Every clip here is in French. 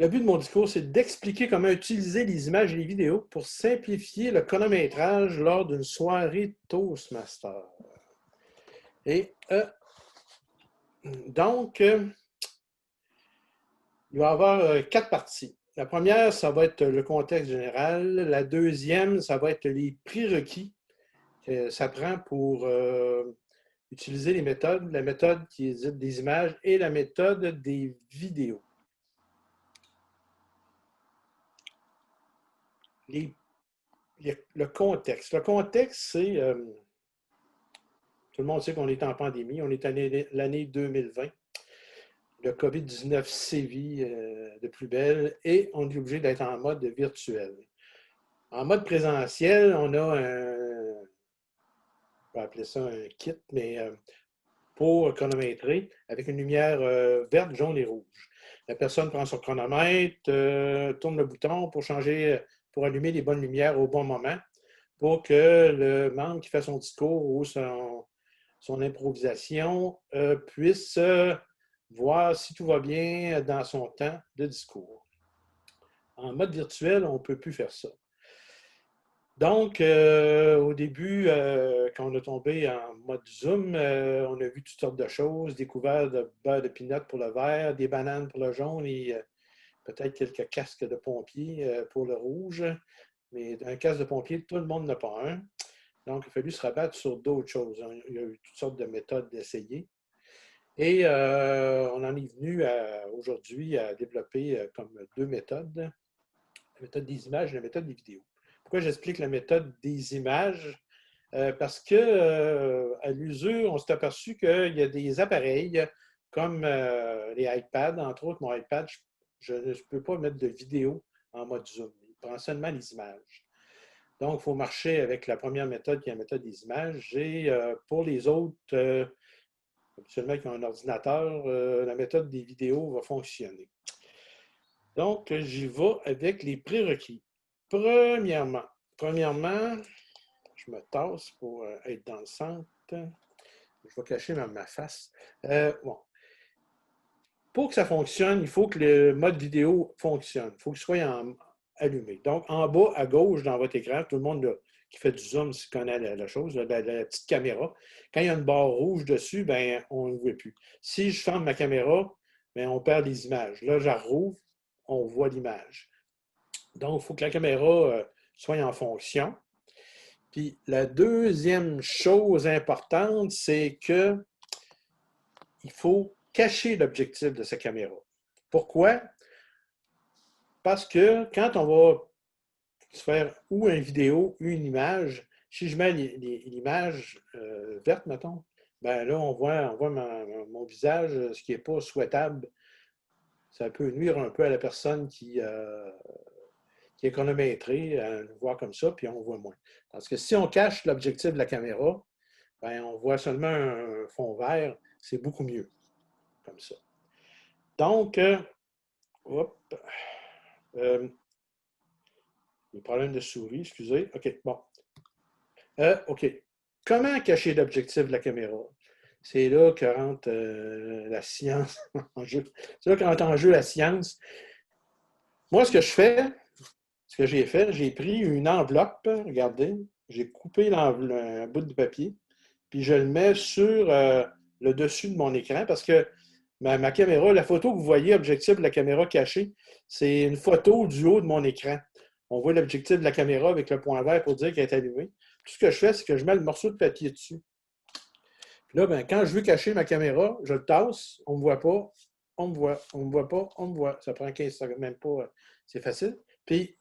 Le but de mon discours, c'est d'expliquer comment utiliser les images et les vidéos pour simplifier le chronométrage lors d'une soirée Toastmaster. Et donc, il va y avoir 4 parties. La première, ça va être le contexte général. La deuxième, ça va être les prérequis que ça prend pour utiliser les méthodes, la méthode qui édite des images et la méthode des vidéos. Le contexte. Le contexte, c'est... tout le monde sait qu'on est en pandémie. On est à l'année 2020. Le COVID-19 sévit de plus belle et on est obligé d'être en mode virtuel. En mode présentiel, on a on va appeler ça un kit, mais pour chronométrer avec une lumière verte, jaune et rouge. La personne prend son chronomètre, tourne le bouton pour changer, pour allumer les bonnes lumières au bon moment pour que le membre qui fait son discours ou son improvisation puisse voir si tout va bien dans son temps de discours. En mode virtuel, on ne peut plus faire ça. Donc, au début, quand on a tombé en mode Zoom, on a vu toutes sortes de choses, découvert de beurre de pinot pour le vert, des bananes pour le jaune et peut-être quelques casques de pompiers pour le rouge. Mais un casque de pompier, tout le monde n'a pas un. Donc, il a fallu se rabattre sur d'autres choses. Il y a eu toutes sortes de méthodes d'essayer. Et on en est venu aujourd'hui à développer comme 2 méthodes, la méthode des images et la méthode des vidéos. Pourquoi j'explique la méthode des images? Parce qu'à l'usure, on s'est aperçu qu'il y a des appareils comme les iPads, entre autres mon iPad, je ne peux pas mettre de vidéo en mode Zoom. Il prend seulement les images. Donc, il faut marcher avec la première méthode qui est la méthode des images. Et pour les autres, habituellement qui ont un ordinateur, la méthode des vidéos va fonctionner. Donc, j'y vais avec les prérequis. Premièrement, je me tasse pour être dans le centre. Je vais cacher ma face. Bon. Pour que ça fonctionne, il faut que le mode vidéo fonctionne. Il faut qu'il soit allumé. Donc, en bas à gauche dans votre écran, tout le monde là, qui fait du zoom connaît la chose, la petite caméra. Quand il y a une barre rouge dessus, ben, on ne voit plus. Si je ferme ma caméra, ben, on perd les images. Là, je rouvre, on voit l'image. Donc, il faut que la caméra soit en fonction. Puis la deuxième chose importante, c'est qu'il faut cacher l'objectif de sa caméra. Pourquoi? Parce que quand on va se faire ou une vidéo ou une image, si je mets l'image verte, mettons, ben là, on voit mon visage, ce qui n'est pas souhaitable. Ça peut nuire un peu à la personne qui est chronométrée, à nous voir comme ça, puis on voit moins. Parce que si on cache l'objectif de la caméra, ben, on voit seulement un fond vert, c'est beaucoup mieux, comme ça. Donc, les problèmes de souris, excusez. OK, bon. OK. Comment cacher l'objectif de la caméra? C'est là que rentre la science en jeu. C'est là que rentre en jeu la science. Moi, ce que j'ai fait, j'ai pris une enveloppe, regardez, j'ai coupé un bout de papier, puis je le mets sur le dessus de mon écran parce que ma caméra, la photo que vous voyez, objectif de la caméra cachée, c'est une photo du haut de mon écran. On voit l'objectif de la caméra avec le point vert pour dire qu'elle est allumée. Tout ce que je fais, c'est que je mets le morceau de papier dessus. Puis là, ben, quand je veux cacher ma caméra, je le tasse, on ne me voit pas, on me voit, on ne me voit pas, on me voit. Ça prend 15 secondes, même pas, c'est facile. Puis,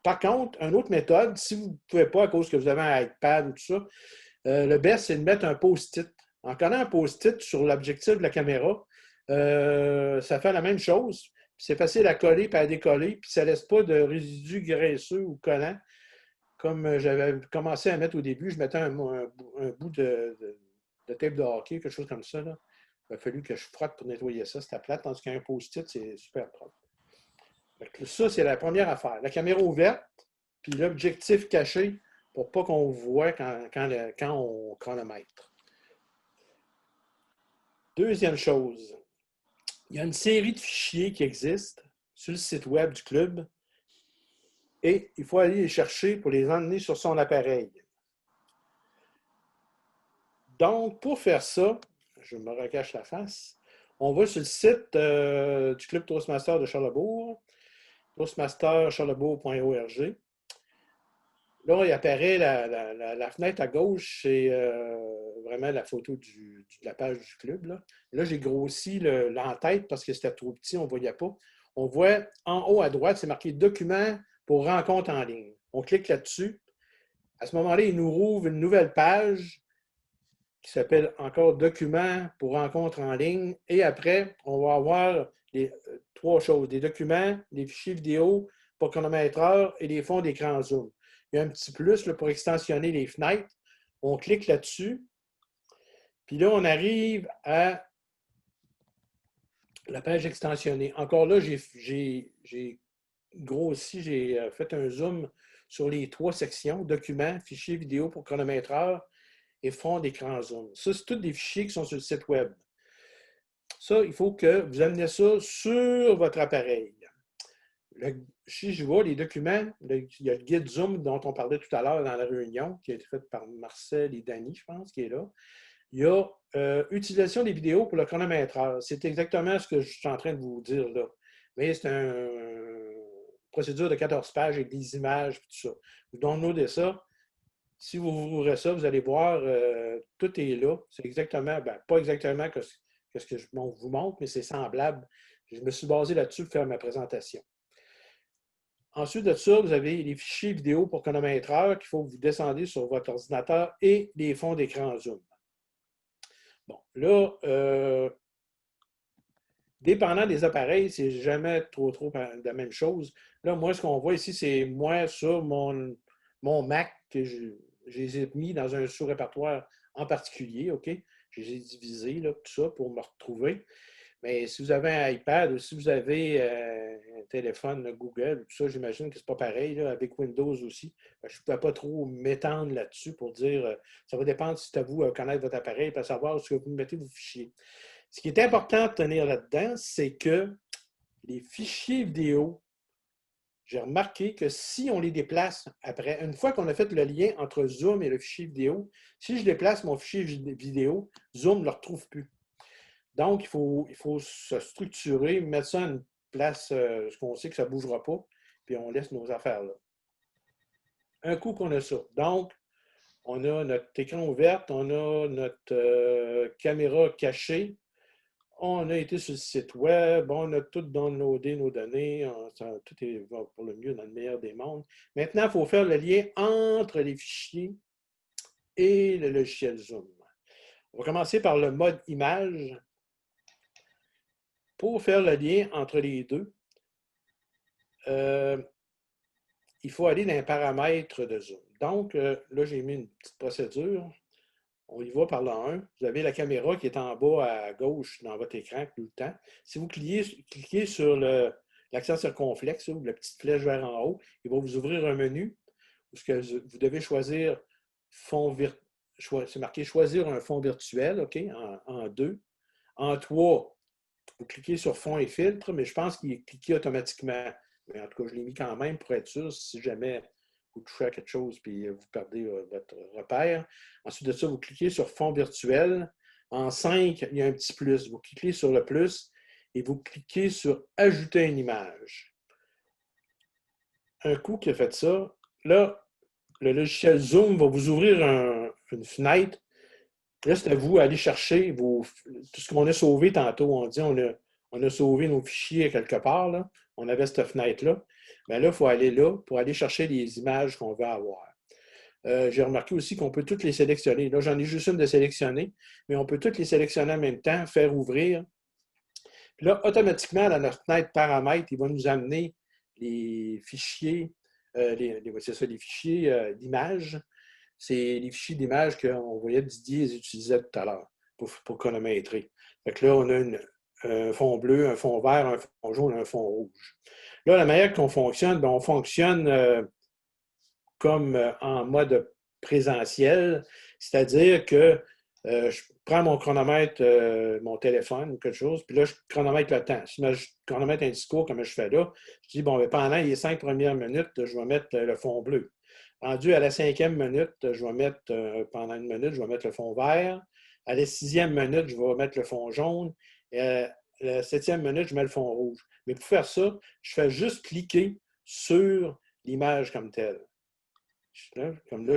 par contre, une autre méthode, si vous ne pouvez pas à cause que vous avez un iPad ou tout ça, le best, c'est de mettre un post-it. En collant un post-it sur l'objectif de la caméra, ça fait la même chose. C'est facile à coller et à décoller, puis ça ne laisse pas de résidus graisseux ou collants. Comme j'avais commencé à mettre au début, je mettais un bout de tape de hockey, quelque chose comme ça. Là. Il a fallu que je frotte pour nettoyer ça, c'était plate, tandis qu'un post-it, c'est super propre. Ça, c'est la première affaire. La caméra ouverte, puis l'objectif caché pour pas qu'on voit quand on chronomètre. Deuxième chose, il y a une série de fichiers qui existent sur le site web du club et il faut aller les chercher pour les emmener sur son appareil. Donc, pour faire ça, je me recache la face, on va sur le site du Club Toastmaster de Charlebourg, toastmastercharlebourg.org. Là, il apparaît la fenêtre à gauche, c'est vraiment la photo de la page du club. Là, j'ai grossi l'en-tête parce que c'était trop petit, on ne voyait pas. On voit en haut à droite, c'est marqué Documents pour rencontre en ligne. On clique là-dessus. À ce moment-là, il nous rouvre une nouvelle page qui s'appelle encore Documents pour rencontre en ligne. Et après, on va avoir trois choses, des documents, des fichiers vidéo pour chronométreur et des fonds d'écran Zoom. Il y a un petit plus là, pour extensionner les fenêtres. On clique là-dessus. Puis là, on arrive à la page extensionnée. Encore là, j'ai grossi, j'ai fait un zoom sur les trois sections, documents, fichiers vidéo pour chronométreur et fond d'écran Zoom. Ça, c'est tous des fichiers qui sont sur le site web. Ça, il faut que vous amenez ça sur votre appareil. Si je vois les documents, il y a le guide Zoom dont on parlait tout à l'heure dans la réunion, qui a été fait par Marcel et Dany, je pense, qui est là. Il y a utilisation des vidéos pour le chronométreur. C'est exactement ce que je suis en train de vous dire là. Mais c'est une procédure de 14 pages avec des images et tout ça. Vous downloadez ça. Si vous ouvrez ça, vous allez voir, tout est là. C'est exactement, pas exactement ce que je vous montre, mais c'est semblable. Je me suis basé là-dessus pour faire ma présentation. Ensuite de ça, vous avez les fichiers vidéo pour chronométreur qu'il faut que vous descendez sur votre ordinateur et les fonds d'écran Zoom. Bon, là, dépendant des appareils, c'est jamais trop la même chose. Là, moi, ce qu'on voit ici, c'est moi sur mon Mac que je les ai mis dans un sous-répertoire en particulier, OK? Je les ai divisés, là, tout ça, pour me retrouver. Mais si vous avez un iPad ou si vous avez un téléphone Google, tout ça, j'imagine que ce n'est pas pareil, là, avec Windows aussi. Je ne pouvais pas trop m'étendre là-dessus pour dire, ça va dépendre si c'est à vous à connaître votre appareil pour savoir où ce que vous mettez vos fichiers. Ce qui est important de tenir là-dedans, c'est que les fichiers vidéo, j'ai remarqué que si on les déplace après, une fois qu'on a fait le lien entre Zoom et le fichier vidéo, si je déplace mon fichier vidéo, Zoom ne le retrouve plus. Donc, il faut se structurer, mettre ça à une place, ce qu'on sait que ça ne bougera pas, puis on laisse nos affaires là. Un coup qu'on a ça. Donc, on a notre écran ouvert, on a notre caméra cachée, on a été sur le site web, on a tout downloadé nos données, tout est pour le mieux dans le meilleur des mondes. Maintenant, il faut faire le lien entre les fichiers et le logiciel Zoom. On va commencer par le mode image. Pour faire le lien entre les deux, il faut aller dans les paramètres de Zoom. Donc, là, j'ai mis une petite procédure. On y va par le 1. Vous avez la caméra qui est en bas à gauche dans votre écran tout le temps. Si vous cliquez sur l'accent circonflexe ou la petite flèche vers en haut, il va vous ouvrir un menu où vous devez choisir c'est marqué choisir un fond virtuel, OK, en 2. En 3, vous cliquez sur fond et filtre, mais je pense qu'il est cliqué automatiquement. Mais en tout cas, je l'ai mis quand même pour être sûr si jamais vous touchez à quelque chose et vous perdez votre repère. Ensuite de ça, vous cliquez sur fond virtuel. En 5, il y a un petit plus. Vous cliquez sur le plus et vous cliquez sur ajouter une image. Un coup qui a fait ça, là, le logiciel Zoom va vous ouvrir une fenêtre. Là, c'est à vous d'aller chercher tout ce qu'on a sauvé tantôt. On dit on a sauvé nos fichiers quelque part. Là. On avait cette fenêtre-là. Bien là, il faut aller là pour aller chercher les images qu'on veut avoir. J'ai remarqué aussi qu'on peut toutes les sélectionner. Là, j'en ai juste une de sélectionner, mais on peut toutes les sélectionner en même temps, faire ouvrir. Puis là, automatiquement, dans notre fenêtre paramètres, il va nous amener les fichiers, c'est ça, les fichiers d'images. C'est les fichiers d'images qu'on voyait Didier utilisait tout à l'heure pour chronométrer. Fait que là, on a un fond bleu, un fond vert, un fond jaune, un fond rouge. Là, la manière qu'on fonctionne, on fonctionne comme en mode présentiel, c'est-à-dire que Je prends mon chronomètre, mon téléphone ou quelque chose, puis là, je chronomètre le temps. Si je chronomètre un discours comme je fais là, je dis, bon, ben, pendant les 5 premières minutes, je vais mettre le fond bleu. Rendu à la 5e minute, je vais mettre, pendant une minute, je vais mettre le fond vert. À la 6e minute, je vais mettre le fond jaune. Et à la 7e minute, je mets le fond rouge. Mais pour faire ça, je fais juste cliquer sur l'image comme telle. Là, comme là,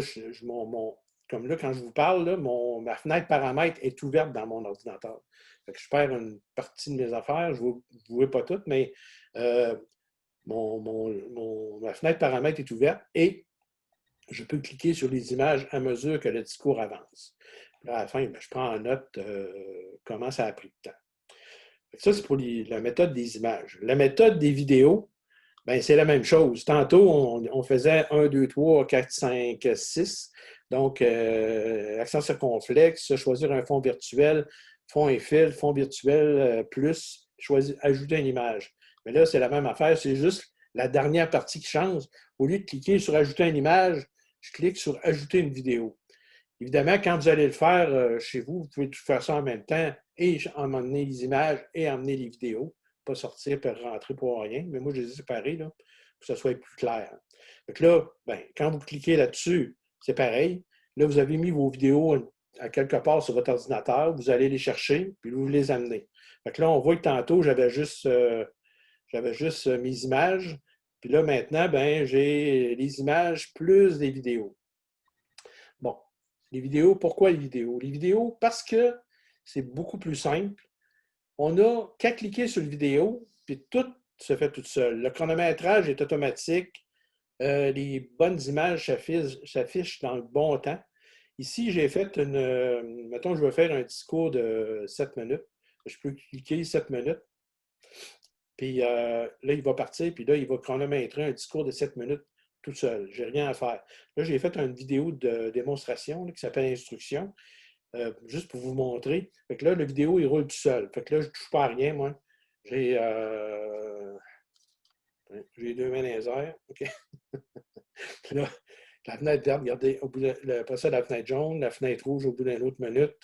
comme là, quand je vous parle, là, ma fenêtre paramètres est ouverte dans mon ordinateur. Fait que je perds une partie de mes affaires. Je ne vous vois pas toutes, mais euh, ma fenêtre paramètres est ouverte et je peux cliquer sur les images à mesure que le discours avance. Là, à la fin, ben, je prends en note comment ça a pris de temps. Ça, c'est pour la méthode des images. La méthode des vidéos, ben, c'est la même chose. Tantôt, on faisait 1, 2, 3, 4, 5, 6. Donc, accent circonflexe, choisir un fond virtuel, fond et fil, fond virtuel plus, ajouter une image. Mais là, c'est la même affaire, c'est juste la dernière partie qui change. Au lieu de cliquer sur ajouter une image, je clique sur ajouter une vidéo. Évidemment, quand vous allez le faire chez vous, vous pouvez tout faire ça en même temps et emmener les images et emmener les vidéos. Pas sortir et rentrer pour rien. Mais moi, je les ai séparés là, pour que ça soit plus clair. Donc là, ben, quand vous cliquez là-dessus, c'est pareil. Là, vous avez mis vos vidéos à quelque part sur votre ordinateur. Vous allez les chercher, puis vous les amenez. Donc là, on voit que tantôt, j'avais juste mes images. Puis là, maintenant, ben, j'ai les images plus des vidéos. Bon, les vidéos, pourquoi les vidéos? Les vidéos, parce que c'est beaucoup plus simple. On n'a qu'à cliquer sur la vidéo, puis tout se fait tout seul. Le chronométrage est automatique. Les bonnes images s'affichent dans le bon temps. Ici, j'ai fait mettons, je veux faire un discours de 7 minutes. Je peux cliquer 7 minutes. Puis là, il va partir, puis là, il va chronométrer un discours de 7 minutes tout seul. Je n'ai rien à faire. Là, j'ai fait une vidéo de démonstration là, qui s'appelle Instruction, juste pour vous montrer. Fait que là, la vidéo, il roule tout seul. Fait que là, je ne touche pas à rien, moi. J'ai 2 mains dans les airs. OK. Là, la fenêtre verte, regardez, après ça, la fenêtre jaune, la fenêtre rouge au bout d'une autre minute,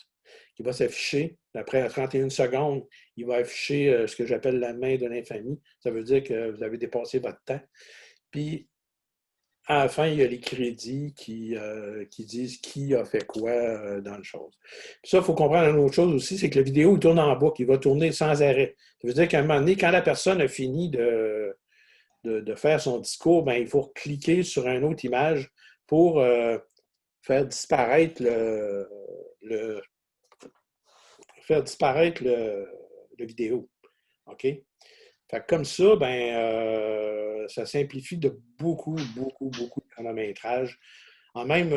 qui va s'afficher. Après 31 secondes, il va afficher ce que j'appelle la main de l'infamie. Ça veut dire que vous avez dépassé votre temps. Puis, à la fin, il y a les crédits qui disent qui a fait quoi dans le chose. Puis ça, il faut comprendre une autre chose aussi, c'est que la vidéo il tourne en boucle, il va tourner sans arrêt. Ça veut dire qu'à un moment donné, quand la personne a fini de faire son discours, ben, il faut cliquer sur une autre image pour faire disparaître le, faire disparaître le vidéo. OK? Fait que comme ça, ben, ça simplifie de beaucoup, beaucoup, beaucoup de chronométrage. En même,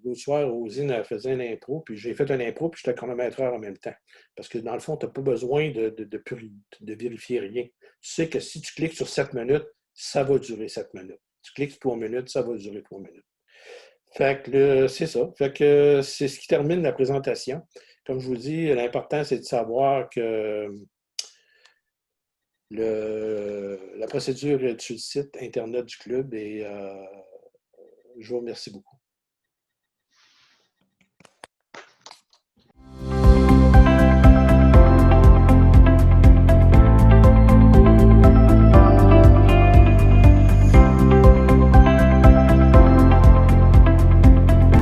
l'autre soir, Rosine faisait une impro, puis j'ai fait une impro, puis j'étais chronométreur en même temps. Parce que dans le fond, tu n'as pas besoin de vérifier rien. Tu sais que si tu cliques sur 7 minutes, ça va durer 7 minutes. Tu cliques sur 3 minutes, ça va durer 3 minutes. Fait que c'est ça. Fait que c'est ce qui termine la présentation. Comme je vous dis, l'important, c'est de savoir que la procédure est sur le site Internet du club et je vous remercie beaucoup.